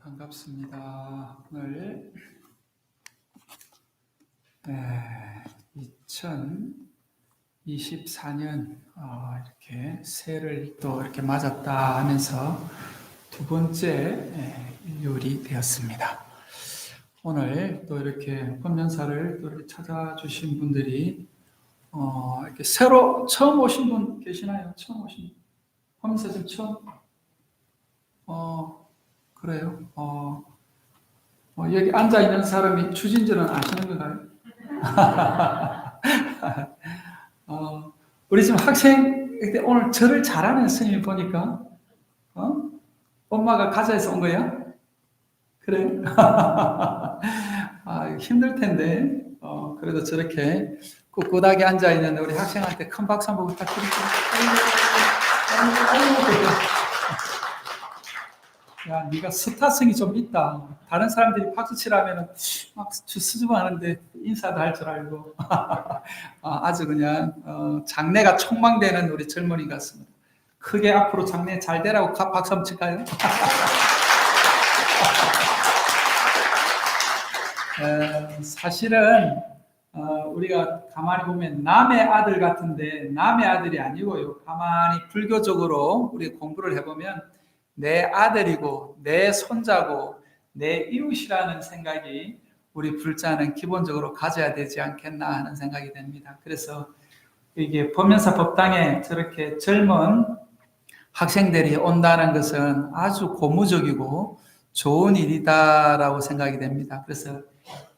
반갑습니다. 오늘 2024년 이렇게 새해를 또 이렇게 맞았다 하면서 두 번째 일요일이 되었습니다. 오늘 또 이렇게 법연사를 또 이렇게 찾아주신 분들이 이렇게 새로 처음 오신 분 계시나요? 처음 오신 분? 법연사 좀 처음? 그래요? 여기 앉아 있는 사람이 추진자는 아시는 건가요? 우리 지금 학생, 오늘 절을 잘하는 스님이 보니까, 엄마가 가자해서 온 거야? 그래? 힘들 텐데, 그래도 저렇게 꿋꿋하게 앉아 있는 우리 학생한테 큰 박수 한번 부탁드릴게요. 야, 네가 스타성이 좀 있다. 다른 사람들이 박수 치라면 막 수줍어하는데 인사도 할 줄 알고 아주 그냥 장래가 촉망되는 우리 젊은이 같습니다. 크게 앞으로 장래 잘 되라고 박수 한번 칠까요? 사실은 우리가 가만히 보면 남의 아들 같은데 남의 아들이 아니고요. 가만히 불교적으로 우리 공부를 해보면 내 아들이고 내 손자고 내 이웃이라는 생각이 우리 불자는 기본적으로 가져야 되지 않겠나 하는 생각이 됩니다. 그래서 이게 법연사 법당에 저렇게 젊은 학생들이 온다는 것은 아주 고무적이고 좋은 일이다라고 생각이 됩니다. 그래서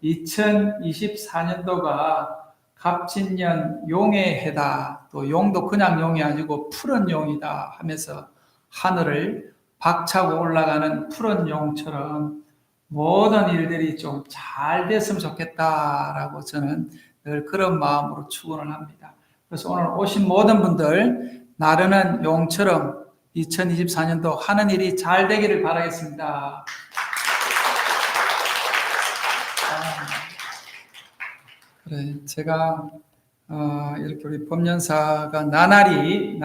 2024년도가 갑진년 용의 해다. 또 용도 그냥 용이 아니고 푸른 용이다 하면서 하늘을 박차고 올라가는 푸른 용처럼 모든 일들이 좀 잘 됐으면 좋겠다라고 저는 늘 그런 마음으로 축원을 합니다. 그래서 오늘 오신 모든 분들 나르는 용처럼 2024년도 하는 일이 잘 되기를 바라겠습니다. 그래, 제가 이렇게 우리 법연사가 나날이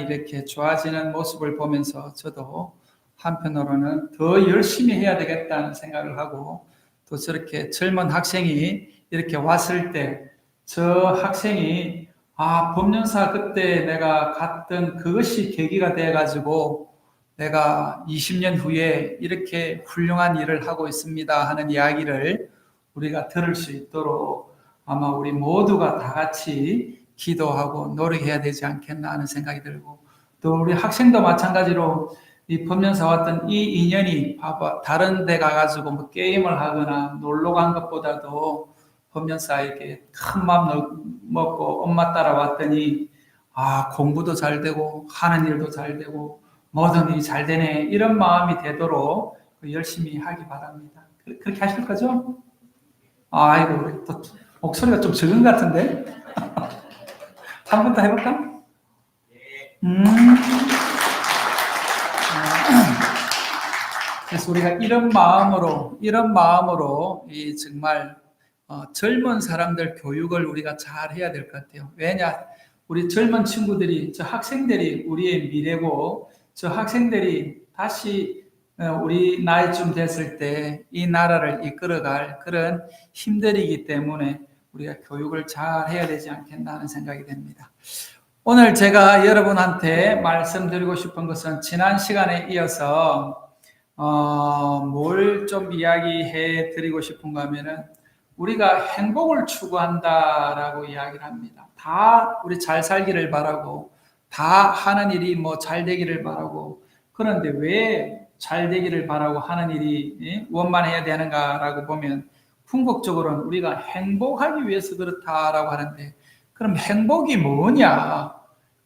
이렇게 좋아지는 모습을 보면서 저도 한편으로는 더 열심히 해야 되겠다는 생각을 하고 또 저렇게 젊은 학생이 이렇게 왔을 때 저 학생이 법연사 그때 내가 갔던 그것이 계기가 돼가지고 내가 20년 후에 이렇게 훌륭한 일을 하고 있습니다 하는 이야기를 우리가 들을 수 있도록 아마 우리 모두가 다 같이 기도하고 노력해야 되지 않겠나 하는 생각이 들고 또 우리 학생도 마찬가지로 이 법연사 왔던 이 인연이 봐봐 다른 데 가가지고 뭐 게임을 하거나 놀러 간 것보다도 법연사에게 큰 마음 먹고 엄마 따라왔더니 공부도 잘 되고 하는 일도 잘 되고 모든 일이 잘 되네 이런 마음이 되도록 열심히 하기 바랍니다. 그렇게 하실 거죠? 아이고 우리 또 목소리가 좀 적은 것 같은데? 한 번 더 해볼까? 그래서 우리가 이런 마음으로 이 정말 젊은 사람들 교육을 우리가 잘 해야 될 것 같아요. 왜냐? 우리 젊은 친구들이, 저 학생들이 우리의 미래고, 저 학생들이 다시 우리 나이쯤 됐을 때 이 나라를 이끌어갈 그런 힘들이기 때문에 우리가 교육을 잘 해야 되지 않겠나 하는 생각이 됩니다. 오늘 제가 여러분한테 말씀드리고 싶은 것은 지난 시간에 이어서 뭘 좀 이야기해 드리고 싶은가 하면은 우리가 행복을 추구한다라고 이야기를 합니다. 다 우리 잘 살기를 바라고 다 하는 일이 뭐 잘 되기를 바라고 그런데 왜 잘 되기를 바라고 하는 일이 원만해야 되는가라고 보면 궁극적으로는 우리가 행복하기 위해서 그렇다라고 하는데 그럼 행복이 뭐냐?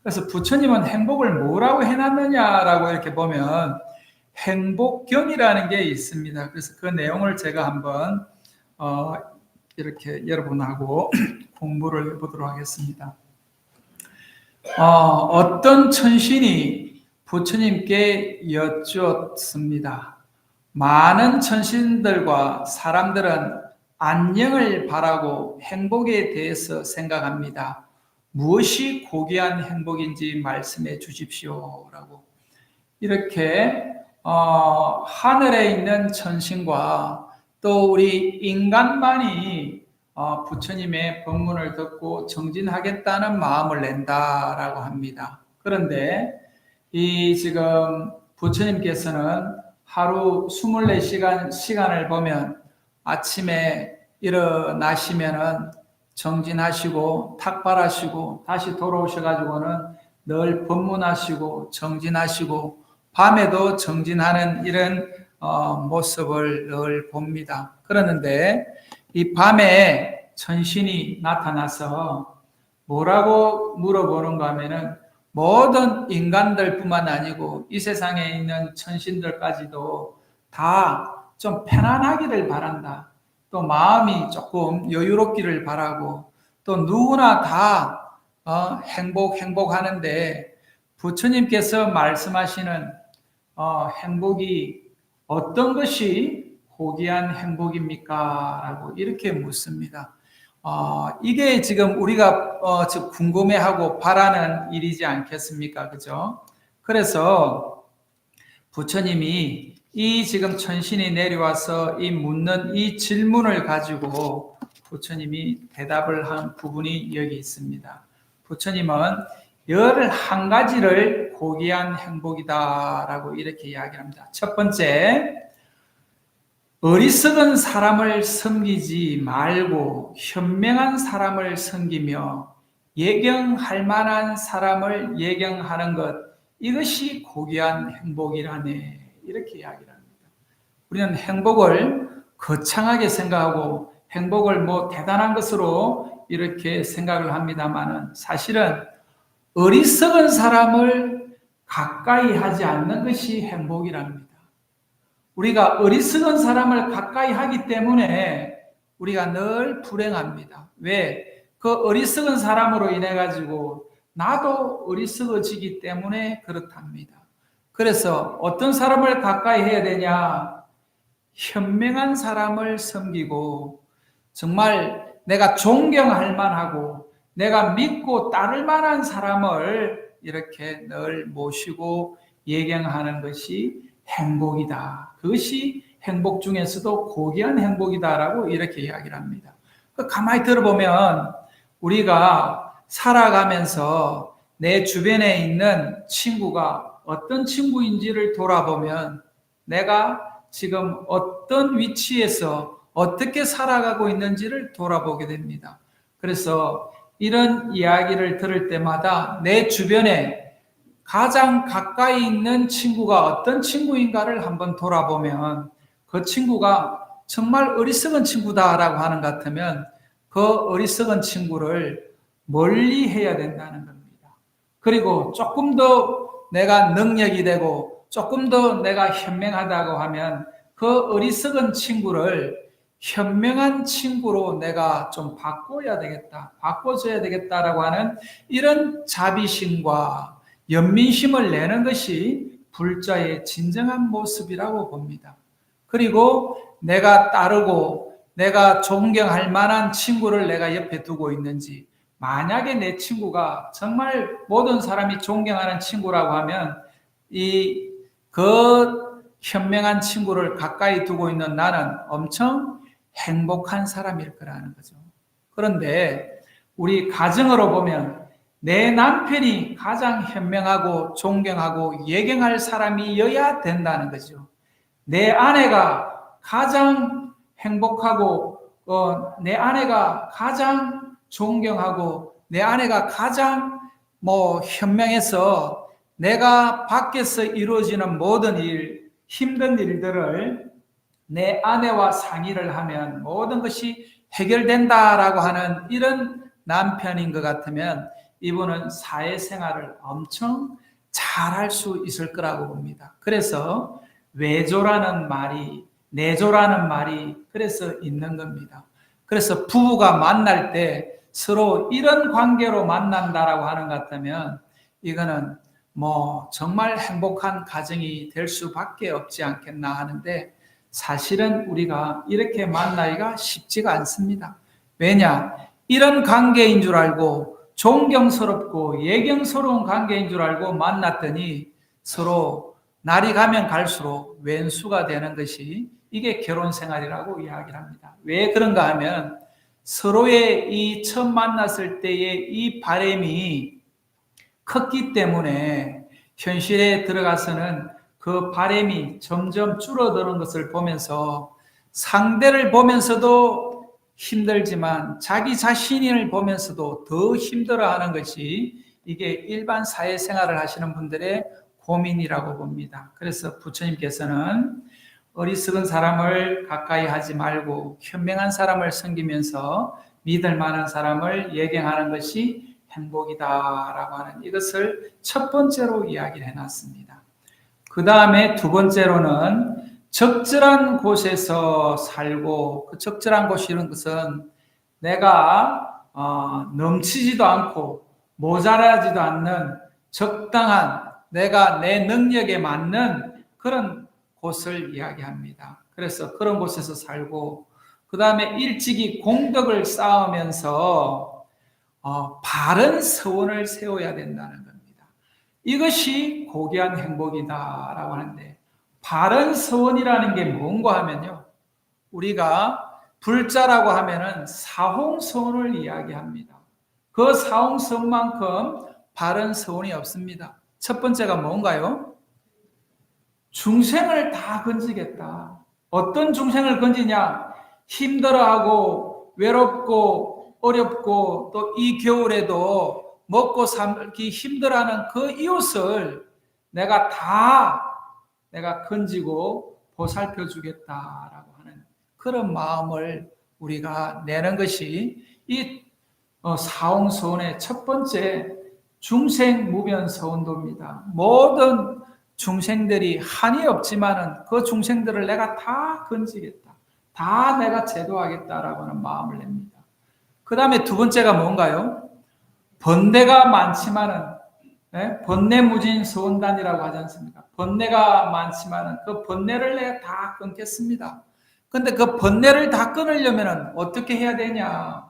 그래서 부처님은 행복을 뭐라고 해놨느냐라고 이렇게 보면 행복경이라는 게 있습니다. 그래서 그 내용을 제가 한번 이렇게 여러분하고 공부를 해보도록 하겠습니다. 어떤 천신이 부처님께 여쭈었습니다. 많은 천신들과 사람들은 안녕을 바라고 행복에 대해서 생각합니다. 무엇이 고귀한 행복인지 말씀해 주십시오. 라고 이렇게 하늘에 있는 천신과 또 우리 인간만이 부처님의 법문을 듣고 정진하겠다는 마음을 낸다라고 합니다. 그런데 이 지금 부처님께서는 하루 24시간을 보면 아침에 일어나시면은 정진하시고 탁발하시고 다시 돌아오셔가지고는 늘 법문하시고 정진하시고 밤에도 정진하는 이런 모습을 늘 봅니다. 그러는데 이 밤에 천신이 나타나서 뭐라고 물어보는가 하면은 모든 인간들뿐만 아니고 이 세상에 있는 천신들까지도 다 좀 편안하기를 바란다. 또 마음이 조금 여유롭기를 바라고 또 누구나 다 행복하는데 부처님께서 말씀하시는 행복이 어떤 것이 고귀한 행복입니까? 라고 이렇게 묻습니다. 이게 지금 우리가 궁금해하고 바라는 일이지 않겠습니까? 그죠? 그래서 부처님이 이 지금 천신이 내려와서 이 묻는 이 질문을 가지고 부처님이 대답을 한 부분이 여기 있습니다. 부처님은 11가지를 고귀한 행복이다라고 이렇게 이야기합니다. 첫 번째, 어리석은 사람을 섬기지 말고 현명한 사람을 섬기며 예경할 만한 사람을 예경하는 것, 이것이 고귀한 행복이라네. 이렇게 이야기를 합니다. 우리는 행복을 거창하게 생각하고 행복을 뭐 대단한 것으로 이렇게 생각을 합니다만은 사실은 어리석은 사람을 가까이 하지 않는 것이 행복이랍니다. 우리가 어리석은 사람을 가까이 하기 때문에 우리가 늘 불행합니다. 왜? 그 어리석은 사람으로 인해 가지고 나도 어리석어지기 때문에 그렇답니다. 그래서 어떤 사람을 가까이 해야 되냐? 현명한 사람을 섬기고 정말 내가 존경할 만하고 내가 믿고 따를 만한 사람을 이렇게 늘 모시고 예경하는 것이 행복이다. 그것이 행복 중에서도 고귀한 행복이다라고 이렇게 이야기를 합니다. 가만히 들어보면 우리가 살아가면서 내 주변에 있는 친구가 어떤 친구인지를 돌아보면 내가 지금 어떤 위치에서 어떻게 살아가고 있는지를 돌아보게 됩니다. 그래서 이런 이야기를 들을 때마다 내 주변에 가장 가까이 있는 친구가 어떤 친구인가를 한번 돌아보면 그 친구가 정말 어리석은 친구다라고 하는 것 같으면 그 어리석은 친구를 멀리 해야 된다는 겁니다. 그리고 조금 더 내가 능력이 되고 조금 더 내가 현명하다고 하면 그 어리석은 친구를 현명한 친구로 내가 좀 바꿔야 되겠다, 바꿔줘야 되겠다라고 하는 이런 자비심과 연민심을 내는 것이 불자의 진정한 모습이라고 봅니다. 그리고 내가 따르고 내가 존경할 만한 친구를 내가 옆에 두고 있는지, 만약에 내 친구가 정말 모든 사람이 존경하는 친구라고 하면 그 현명한 친구를 가까이 두고 있는 나는 엄청 행복한 사람일 거라는 거죠. 그런데 우리 가정으로 보면 내 남편이 가장 현명하고 존경하고 예경할 사람이어야 된다는 거죠. 내 아내가 가장 행복하고 내 아내가 가장 존경하고 내 아내가 가장 현명해서 내가 밖에서 이루어지는 모든 일, 힘든 일들을 내 아내와 상의를 하면 모든 것이 해결된다라고 하는 이런 남편인 것 같으면 이분은 사회생활을 엄청 잘할 수 있을 거라고 봅니다. 그래서 외조라는 말이, 내조라는 말이 그래서 있는 겁니다. 그래서 부부가 만날 때 서로 이런 관계로 만난다라고 하는 것 같다면 이거는 정말 행복한 가정이 될 수밖에 없지 않겠나 하는데 사실은 우리가 이렇게 만나기가 쉽지가 않습니다. 왜냐? 이런 관계인 줄 알고 존경스럽고 예경스러운 관계인 줄 알고 만났더니 서로 날이 가면 갈수록 왼수가 되는 것이 이게 결혼 생활이라고 이야기를 합니다. 왜 그런가 하면 서로의 이 처음 만났을 때의 이 바람이 컸기 때문에 현실에 들어가서는 그 바람이 점점 줄어드는 것을 보면서 상대를 보면서도 힘들지만 자기 자신을 보면서도 더 힘들어하는 것이 이게 일반 사회생활을 하시는 분들의 고민이라고 봅니다. 그래서 부처님께서는 어리석은 사람을 가까이 하지 말고 현명한 사람을 섬기면서 믿을 만한 사람을 예경하는 것이 행복이다라고 하는 이것을 첫 번째로 이야기를 해놨습니다. 그 다음에 두 번째로는 적절한 곳에서 살고, 그 적절한 곳이라는 것은 내가 넘치지도 않고 모자라지도 않는 적당한 내가 내 능력에 맞는 그런 곳을 이야기합니다. 그래서 그런 곳에서 살고, 그 다음에 일찍이 공덕을 쌓으면서 바른 서원을 세워야 된다는 겁니다. 이것이 고귀한 행복이다라고 하는데, 바른 서원이라는 게 뭔가 하면요, 우리가 불자라고 하면은 사홍서원을 이야기합니다. 그 사홍서원만큼 바른 서원이 없습니다. 첫 번째가 뭔가요? 중생을 다 건지겠다. 어떤 중생을 건지냐? 힘들어하고 외롭고 어렵고 또 이 겨울에도 먹고 살기 힘들어하는 그 이웃을 내가 건지고 보살펴 주겠다라고 하는 그런 마음을 우리가 내는 것이 이 사홍서원의 첫 번째 중생무변서운도입니다. 모든 중생들이 한이 없지만은 그 중생들을 내가 다 건지겠다. 다 내가 제도하겠다라고 하는 마음을 냅니다. 그 다음에 두 번째가 뭔가요? 번뇌가 많지만은, 번뇌무진 서원단이라고 하지 않습니까? 번뇌가 많지만은 그 번뇌를 내가 다 끊겠습니다. 근데 그 번뇌를 다 끊으려면은 어떻게 해야 되냐?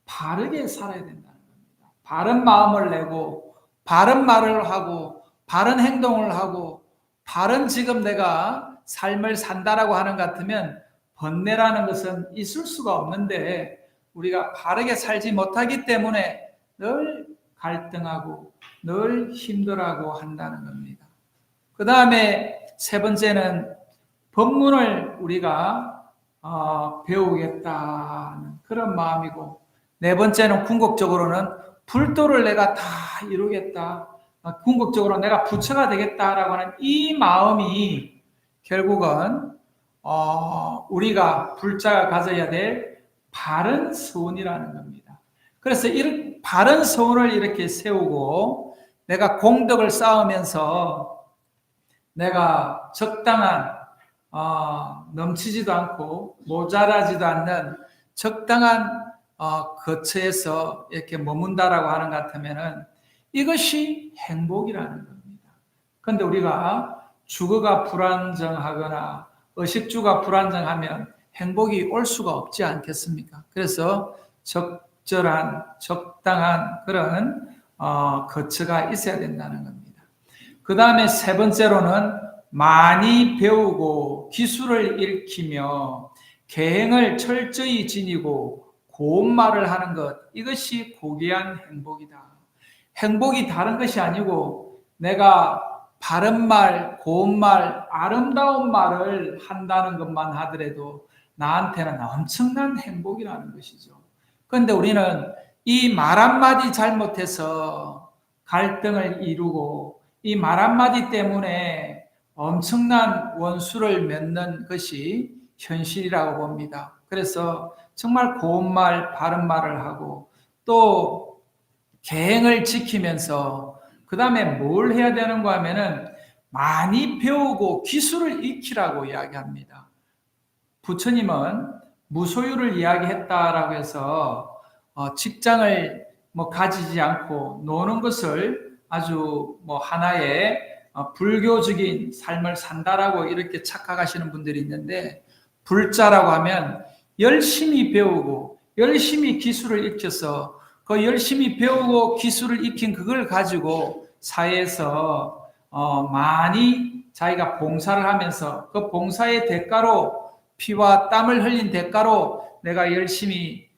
바르게 살아야 된다는 겁니다. 바른 마음을 내고, 바른 말을 하고, 바른 행동을 하고, 바른 지금 내가 삶을 산다라고 하는 것 같으면 번뇌라는 것은 있을 수가 없는데 우리가 바르게 살지 못하기 때문에 늘 갈등하고 늘 힘들어하고 한다는 겁니다. 그 다음에 세 번째는 법문을 우리가 배우겠다는 그런 마음이고, 네 번째는 궁극적으로는 불도를 내가 다 이루겠다. 궁극적으로 내가 부처가 되겠다라고 하는 이 마음이 결국은 우리가 불자가 가져야 될 바른 서원이라는 겁니다. 그래서 이런 바른 서원을 이렇게 세우고 내가 공덕을 쌓으면서 내가 적당한 넘치지도 않고 모자라지도 않는 적당한 거처에서 이렇게 머문다라고 하는 것 같으면은 이것이 행복이라는 겁니다. 그런데 우리가 주거가 불안정하거나 의식주가 불안정하면 행복이 올 수가 없지 않겠습니까? 그래서 적절한 적당한 그런 거처가 있어야 된다는 겁니다. 그 다음에 세 번째로는 많이 배우고 기술을 익히며 계행을 철저히 지니고 고운 말을 하는 것, 이것이 고귀한 행복이다. 행복이 다른 것이 아니고 내가 바른 말, 고운 말, 아름다운 말을 한다는 것만 하더라도 나한테는 엄청난 행복이라는 것이죠. 그런데 우리는 이 말 한마디 잘못해서 갈등을 이루고 이 말 한마디 때문에 엄청난 원수를 맺는 것이 현실이라고 봅니다. 그래서 정말 고운 말, 바른 말을 하고 또 계행을 지키면서 그 다음에 뭘 해야 되는가 하면은 많이 배우고 기술을 익히라고 이야기합니다. 부처님은 무소유를 이야기했다라고 해서 직장을 가지지 않고 노는 것을 아주 하나의 불교적인 삶을 산다라고 이렇게 착각하시는 분들이 있는데, 불자라고 하면 열심히 배우고 열심히 기술을 익혀서 그 열심히 배우고 기술을 익힌 그걸 가지고 사회에서 많이 자기가 봉사를 하면서 그 봉사의 대가로 피와 땀을 흘린 대가로 내가 열심히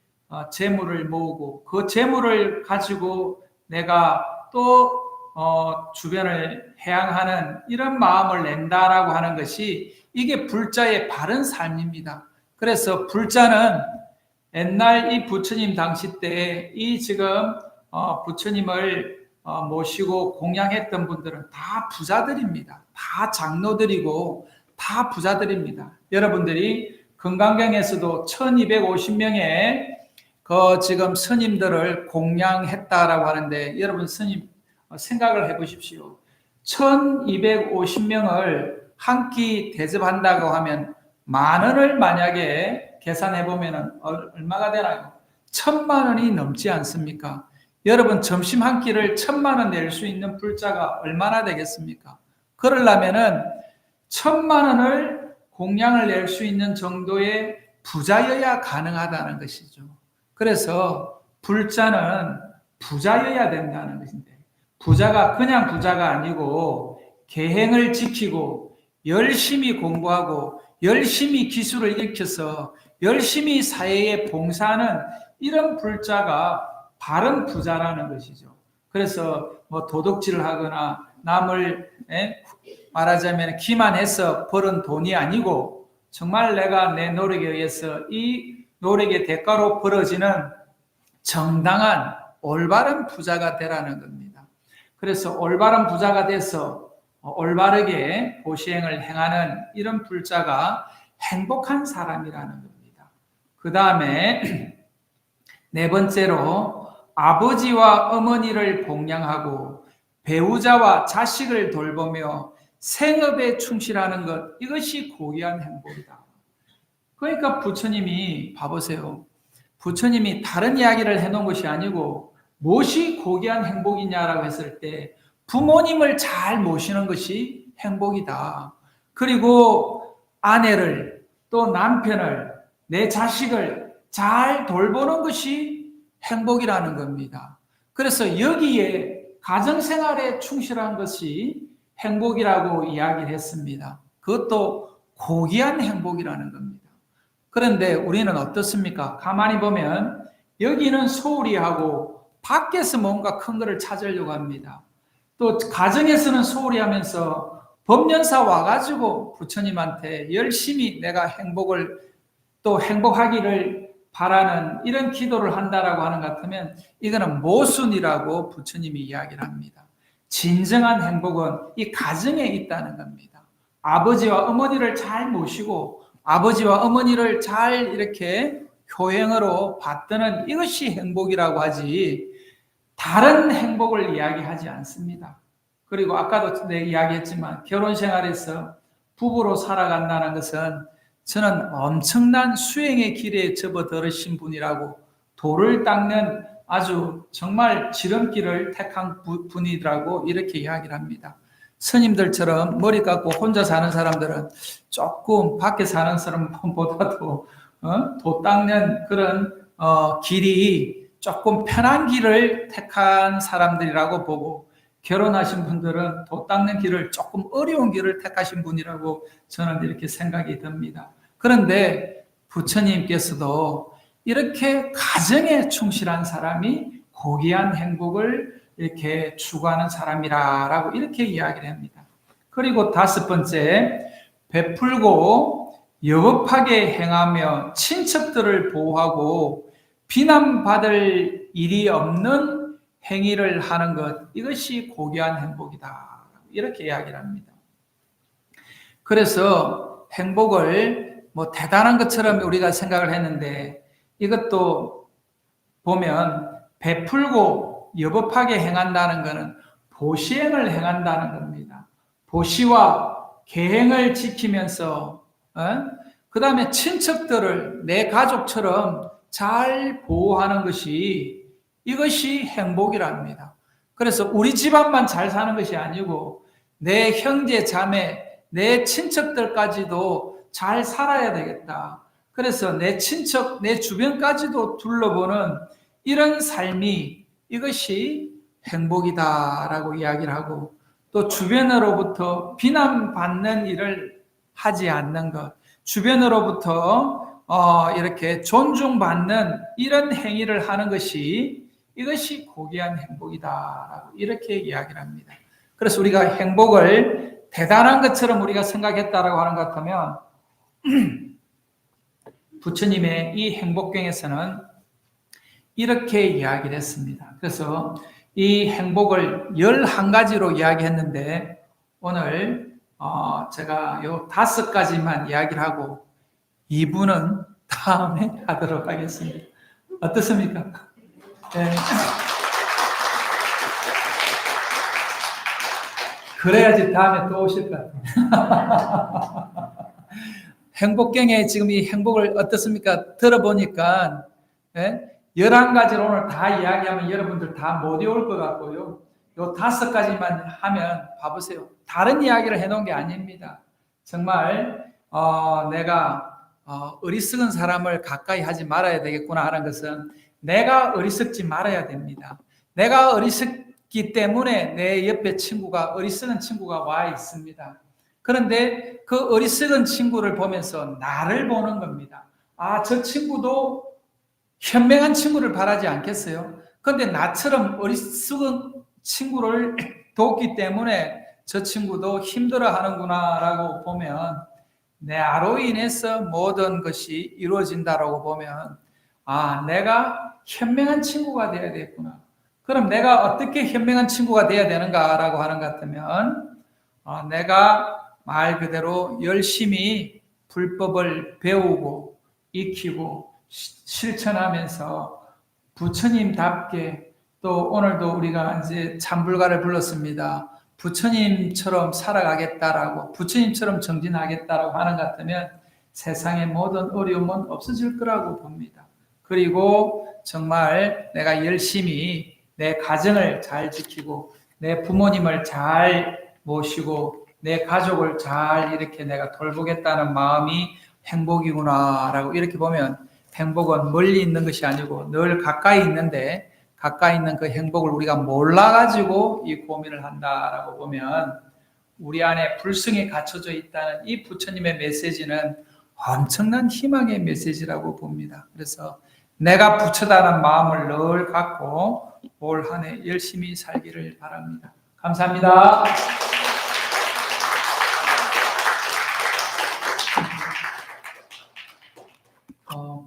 재물을 모으고 그 재물을 가지고 내가 또 주변을 해양하는 이런 마음을 낸다라고 하는 것이 이게 불자의 바른 삶입니다. 그래서 불자는 옛날 이 부처님 당시 때 이 지금 부처님을 모시고 공양했던 분들은 다 부자들입니다. 다 장로들이고 다 부자들입니다. 여러분들이 금강경에서도 1250명의 그 지금 스님들을 공양했다라고 하는데 여러분 스님 생각을 해보십시오. 1250명을 한 끼 대접한다고 하면 10,000원을 만약에 계산해보면 얼마가 되나요? 1,000,000원이 넘지 않습니까? 여러분 점심 한 끼를 1,000,000원 낼 수 있는 불자가 얼마나 되겠습니까? 그러려면은 1,000,000원을 공양을 낼 수 있는 정도의 부자여야 가능하다는 것이죠. 그래서 불자는 부자여야 된다는 것인데 부자가 그냥 부자가 아니고 계행을 지키고 열심히 공부하고 열심히 기술을 익혀서 열심히 사회에 봉사하는 이런 불자가 바른 부자라는 것이죠. 그래서 뭐 도둑질을 하거나 남을 말하자면 기만해서 벌은 돈이 아니고 정말 내가 내 노력에 의해서 이 노력의 대가로 벌어지는 정당한 올바른 부자가 되라는 겁니다. 그래서 올바른 부자가 돼서 올바르게 보시행을 행하는 이런 불자가 행복한 사람이라는 겁니다. 그 다음에 네 번째로 아버지와 어머니를 봉양하고 배우자와 자식을 돌보며 생업에 충실하는 것, 이것이 고귀한 행복이다. 그러니까 부처님이 봐보세요. 부처님이 다른 이야기를 해놓은 것이 아니고 무엇이 고귀한 행복이냐라고 했을 때 부모님을 잘 모시는 것이 행복이다. 그리고 아내를 또 남편을 내 자식을 잘 돌보는 것이 행복이라는 겁니다. 그래서 여기에 가정생활에 충실한 것이 행복이라고 이야기를 했습니다. 그것도 고귀한 행복이라는 겁니다. 그런데 우리는 어떻습니까? 가만히 보면 여기는 소홀히 하고 밖에서 뭔가 큰 거를 찾으려고 합니다. 또 가정에서는 소홀히 하면서 법련사 와가지고 부처님한테 열심히 내가 행복을 또 행복하기를 바라는 이런 기도를 한다라고 하는 것 같으면 이거는 모순이라고 부처님이 이야기를 합니다. 진정한 행복은 이 가정에 있다는 겁니다. 아버지와 어머니를 잘 모시고 아버지와 어머니를 잘 이렇게 효행으로 받드는 이것이 행복이라고 하지 다른 행복을 이야기하지 않습니다. 그리고 아까도 내가 이야기했지만 결혼 생활에서 부부로 살아간다는 것은 저는 엄청난 수행의 길에 접어들으신 분이라고 돌을 닦는 아주 정말 지름길을 택한 분이라고 이렇게 이야기를 합니다. 스님들처럼 머리 깎고 혼자 사는 사람들은 조금 밖에 사는 사람보다도 도 닦는 그런 길이 조금 편한 길을 택한 사람들이라고 보고 결혼하신 분들은 도 닦는 길을 조금 어려운 길을 택하신 분이라고 저는 이렇게 생각이 듭니다. 그런데 부처님께서도 이렇게 가정에 충실한 사람이 고귀한 행복을 이렇게 추구하는 사람이라고 이렇게 이야기를 합니다. 그리고 다섯 번째, 베풀고 여법하게 행하며 친척들을 보호하고 비난받을 일이 없는 행위를 하는 것, 이것이 고귀한 행복이다. 이렇게 이야기를 합니다. 그래서 행복을 뭐 대단한 것처럼 우리가 생각을 했는데 이것도 보면 베풀고 여법하게 행한다는 것은 보시행을 행한다는 겁니다. 보시와 계행을 지키면서 그 다음에 친척들을 내 가족처럼 잘 보호하는 것이 이것이 행복이랍니다. 그래서 우리 집안만 잘 사는 것이 아니고 내 형제 자매 내 친척들까지도 잘 살아야 되겠다. 그래서 내 친척 내 주변까지도 둘러보는 이런 삶이 이것이 행복이다라고 이야기를 하고 또 주변으로부터 비난받는 일을 하지 않는 것, 주변으로부터 이렇게 존중받는 이런 행위를 하는 것이 이것이 고귀한 행복이다라고 이렇게 이야기를 합니다. 그래서 우리가 행복을 대단한 것처럼 우리가 생각했다라고 하는 것 같으면 부처님의 이 행복경에서는 이렇게 이야기를 했습니다. 그래서 이 행복을 11가지로 이야기했는데 오늘 제가 요 5가지만 이야기를 하고 2부는 다음에 하도록 하겠습니다. 어떻습니까? 네. 그래야지 다음에 또 오실 것 같아요. 행복경에 지금 이 행복을 어떻습니까? 들어보니까 11가지를 오늘 다 이야기하면 여러분들 다 못 외울 것 같고요. 요 5가지만 하면 봐보세요. 다른 이야기를 해놓은 게 아닙니다. 정말 내가 어리석은 사람을 가까이 하지 말아야 되겠구나 하는 것은 내가 어리석지 말아야 됩니다. 내가 어리석기 때문에 내 옆에 친구가 어리석은 친구가 와 있습니다. 그런데 그 어리석은 친구를 보면서 나를 보는 겁니다. 아, 저 친구도 현명한 친구를 바라지 않겠어요? 그런데 나처럼 어리석은 친구를 돕기 때문에 저 친구도 힘들어 하는구나 라고 보면 나로 인해서 모든 것이 이루어진다라고 보면 아, 내가 현명한 친구가 되어야 되겠구나. 그럼 내가 어떻게 현명한 친구가 되어야 되는가라고 하는 것 같으면 내가 말 그대로 열심히 불법을 배우고 익히고 실천하면서 부처님답게 또 오늘도 우리가 이제 참불가를 불렀습니다. 부처님처럼 살아가겠다라고 부처님처럼 정진하겠다라고 하는 것 같으면 세상의 모든 어려움은 없어질 거라고 봅니다. 그리고 정말 내가 열심히 내 가정을 잘 지키고 내 부모님을 잘 모시고 내 가족을 잘 이렇게 내가 돌보겠다는 마음이 행복이구나라고 이렇게 보면 행복은 멀리 있는 것이 아니고 늘 가까이 있는데 가까이 있는 그 행복을 우리가 몰라가지고 이 고민을 한다라고 보면 우리 안에 불성이 갖춰져 있다는 이 부처님의 메시지는 엄청난 희망의 메시지라고 봅니다. 그래서 내가 부처다는 마음을 늘 갖고 올 한 해 열심히 살기를 바랍니다. 감사합니다.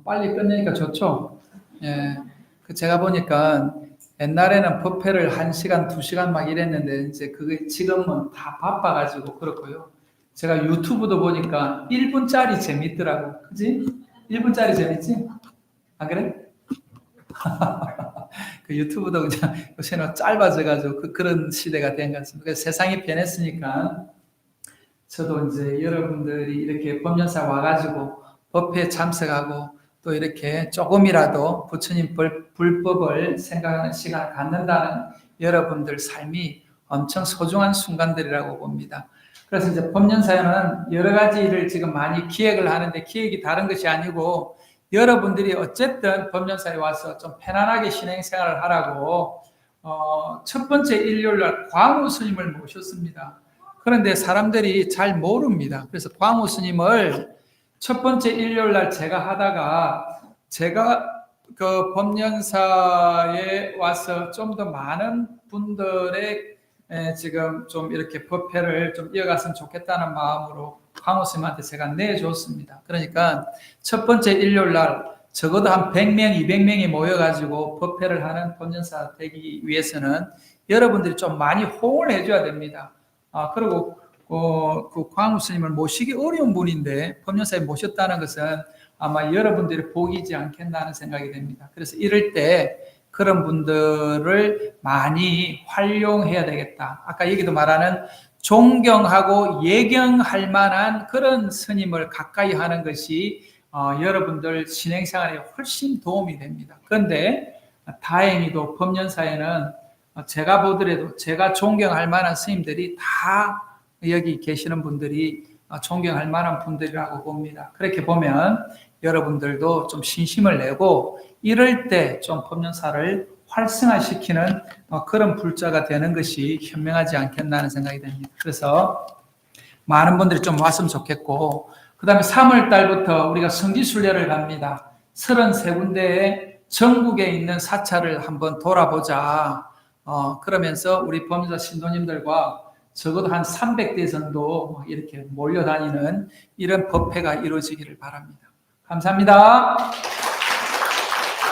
빨리 끝내니까 좋죠? 예. 제가 보니까 옛날에는 법회를 1시간, 2시간 막 이랬는데, 이제 그게 지금은 다 바빠가지고 그렇고요. 제가 유튜브도 보니까 1분짜리 재밌더라고. 그지? 1분짜리 재밌지? 안 그래? 그 유튜브도 그냥 요새는 짧아져가지고 그런 시대가 된 것 같습니다. 그래서 세상이 변했으니까 저도 이제 여러분들이 이렇게 법연사 와가지고 법회에 참석하고 또 이렇게 조금이라도 부처님 불법을 생각하는 시간을 갖는다는 여러분들 삶이 엄청 소중한 순간들이라고 봅니다. 그래서 이제 법연사에는 여러 가지를 지금 많이 기획을 하는데 기획이 다른 것이 아니고 여러분들이 어쨌든 법연사에 와서 좀 편안하게 신행생활을 하라고 첫 번째 일요일날 광우 스님을 모셨습니다. 그런데 사람들이 잘 모릅니다. 그래서 광우 스님을 첫 번째 일요일날 제가 하다가 제가 그 법연사에 와서 좀 더 많은 분들의 지금 좀 이렇게 법회를 좀 이어갔으면 좋겠다는 마음으로 광우 스님한테 제가 내줬습니다. 그러니까 첫 번째 일요일날 적어도 한 100명, 200명이 모여가지고 법회를 하는 법연사 되기 위해서는 여러분들이 좀 많이 호응을 해줘야 됩니다. 그리고 그 광우 스님을 모시기 어려운 분인데 법연사에 모셨다는 것은 아마 여러분들이 복이지 않겠나 하는 생각이 됩니다. 그래서 이럴 때 그런 분들을 많이 활용해야 되겠다. 아까 얘기도 말하는 존경하고 예경할 만한 그런 스님을 가까이 하는 것이 여러분들 신행생활에 훨씬 도움이 됩니다. 그런데 다행히도 법연사에는 제가 보더라도 제가 존경할 만한 스님들이 다 여기 계시는 분들이 존경할 만한 분들이라고 봅니다. 그렇게 보면 여러분들도 좀 신심을 내고 이럴 때 좀 법연사를 활성화시키는 그런 불자가 되는 것이 현명하지 않겠나 하는 생각이 듭니다. 그래서 많은 분들이 좀 왔으면 좋겠고, 그 다음에 3월 달부터 우리가 성지순례를 갑니다. 33군데의 전국에 있는 사찰을 한번 돌아보자. 그러면서 우리 범사 신도님들과 적어도 한 300대 정도 이렇게 몰려다니는 이런 법회가 이루어지기를 바랍니다. 감사합니다.